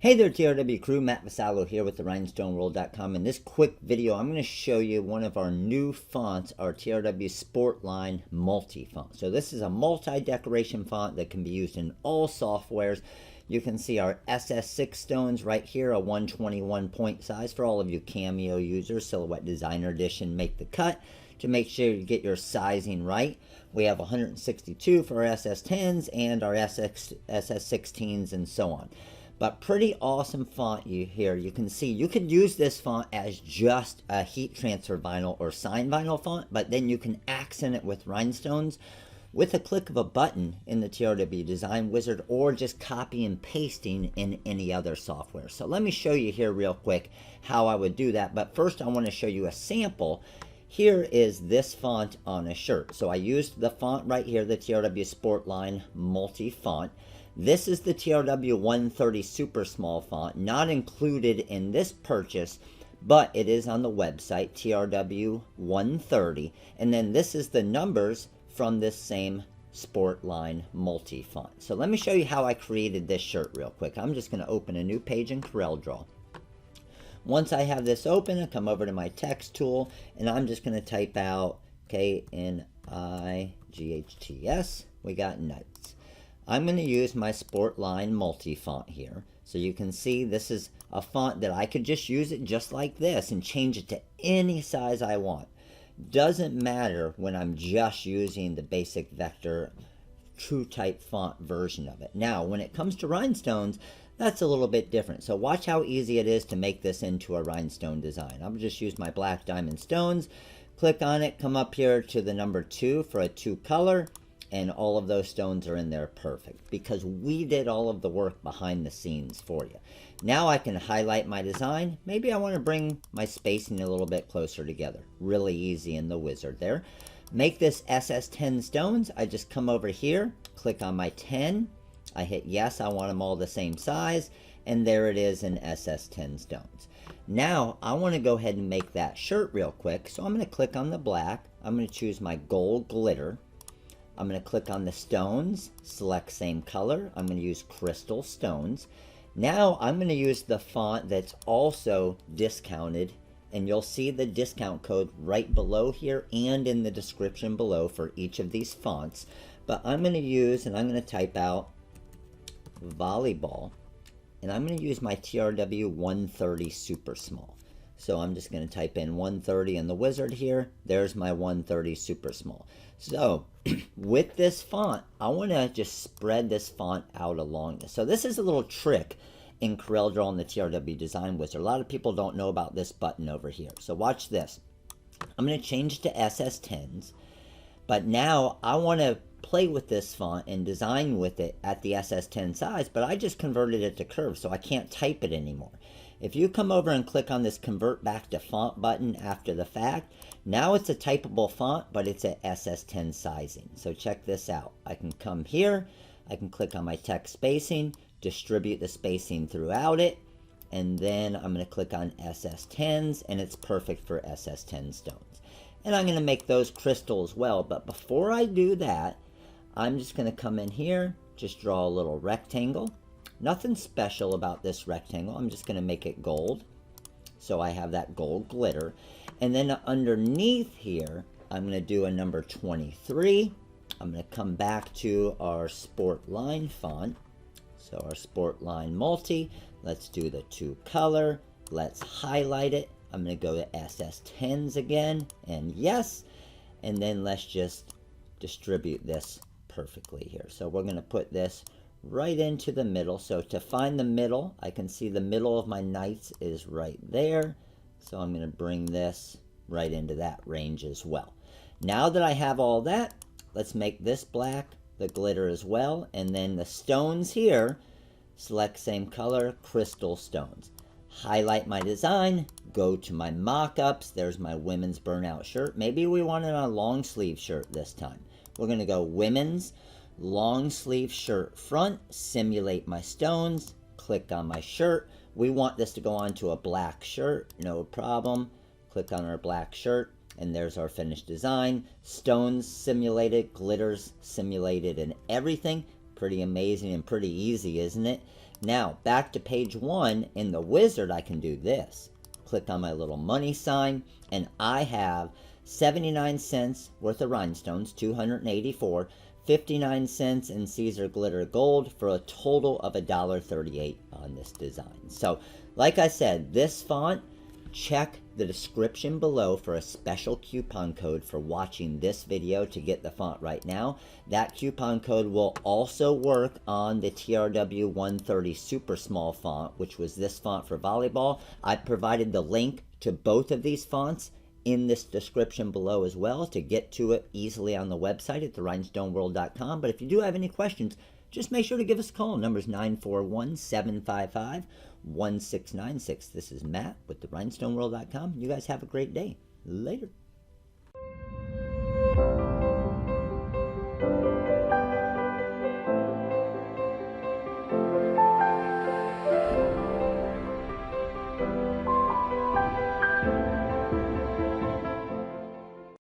Hey there TRW crew, Matt Vasallo here with the rhinestoneworld.com. In this quick video, I'm going to show you one of our new fonts, our TRW Sportline multi-font. So this is a multi-decoration font that can be used in all softwares. You can see our SS6 stones right here, a 121 point size for all of you Cameo users. Silhouette Designer Edition, make the cut to make sure you get your sizing right. We have 162 for our SS10s and our SS16s and so on. But pretty awesome font here. You can see you could use this font as just a heat transfer vinyl or sign vinyl font, but then you can accent it with rhinestones with a click of a button in the TRW Design Wizard, or just copy and pasting in any other software. So let me show you here real quick how I would do that. But first I want to show you a sample. Here is this font on a shirt. So I used the font right here, the TRW Sportline multi-font. This is the TRW 130 super small font, not included in this purchase, but it is on the website, TRW 130. And then this is the numbers from this same Sportline multi-font. So let me show you how I created this shirt real quick. I'm just going to open a new page in CorelDRAW. Once I have this open, I come over to my text tool, and I'm just going to type out KNIGHTS. We got nights. I'm going to use my Sportline multi-font here. So you can see this is a font that I could just use it just like this and change it to any size I want. Doesn't matter when I'm just using the basic vector true type font version of it. Now, when it comes to rhinestones, that's a little bit different. So watch how easy it is to make this into a rhinestone design. I'll just use my black diamond stones, click on it, come up here to the number 2 for a 2 color, and all of those stones are in there perfect because we did all of the work behind the scenes for you. Now I can highlight my design. Maybe I want to bring my spacing a little bit closer together. Really easy in the wizard there. Make this SS10 stones. I just come over here, click on my 10. I hit yes, I want them all the same size, and there it is in SS10 stones. Now I want to go ahead and make that shirt real quick, so I'm going to click on the black. I'm going to choose my gold glitter. I'm going to click on the stones, select same color. I'm going to use crystal stones. Now I'm going to use the font that's also discounted, and you'll see the discount code right below here and in the description below for each of these fonts. But I'm going to use, and I'm going to type out volleyball, and I'm going to use my TRW 130 super small. So I'm just going to type in 130 in the wizard here. There's my 130 super small. So with this font, I want to just spread this font out along this. So this is a little trick in CorelDRAW and the TRW Design Wizard. A lot of people don't know about this button over here. So watch this. I'm going to change it to SS10s. But now I want to play with this font and design with it at the SS10 size, but I just converted it to curve, so I can't type it anymore. If you come over and click on this convert back to font button after the fact, now it's a typable font, but it's at SS10 sizing. So check this out. I can come here, I can click on my text spacing, distribute the spacing throughout it, and then I'm going to click on SS10s, and it's perfect for SS10 stones. And I'm going to make those crystal as well, but before I do that, I'm just going to come in here, just draw a little rectangle. Nothing special about this rectangle. I'm just going to make it gold. So I have that gold glitter. And then underneath here, I'm going to do a number 23. I'm going to come back to our Sportline font. So our Sportline multi. Let's do the 2 color. Let's highlight it. I'm going to go to SS10s again. And yes. And then let's just distribute this perfectly here. So we're going to put this right into the middle. So to find the middle, I can see the middle of my knights is right there. So I'm going to bring this right into that range as well. Now that I have all that, let's make this black, the glitter as well. And then the stones here, select same color, crystal stones. Highlight my design, go to my mock-ups. There's my women's burnout shirt. Maybe we want it on a long sleeve shirt this time. We're going to go women's long sleeve shirt front, simulate my stones, click on my shirt. We want this to go onto a black shirt, no problem. Click on our black shirt, and there's our finished design. Stones simulated, glitters simulated, and everything. Pretty amazing and pretty easy, isn't it? Now, back to page 1, in the wizard, I can do this. Click on my little money sign, and I have 79 cents worth of rhinestones, 284, 59 cents in Caesar glitter gold, for a total of $1.38 on this design. So, like I said, this font, check the description below for a special coupon code for watching this video to get the font right now. That coupon code will also work on the TRW 130 super small font, which was this font for volleyball. I provided the link to both of these fonts in this description below as well to get to it easily on the website at therinestoneworld.com. But if you do have any questions, just make sure to give us a call. Number's 941-755-1696. This is Matt with therinestoneworld.com. You guys have a great day. Later.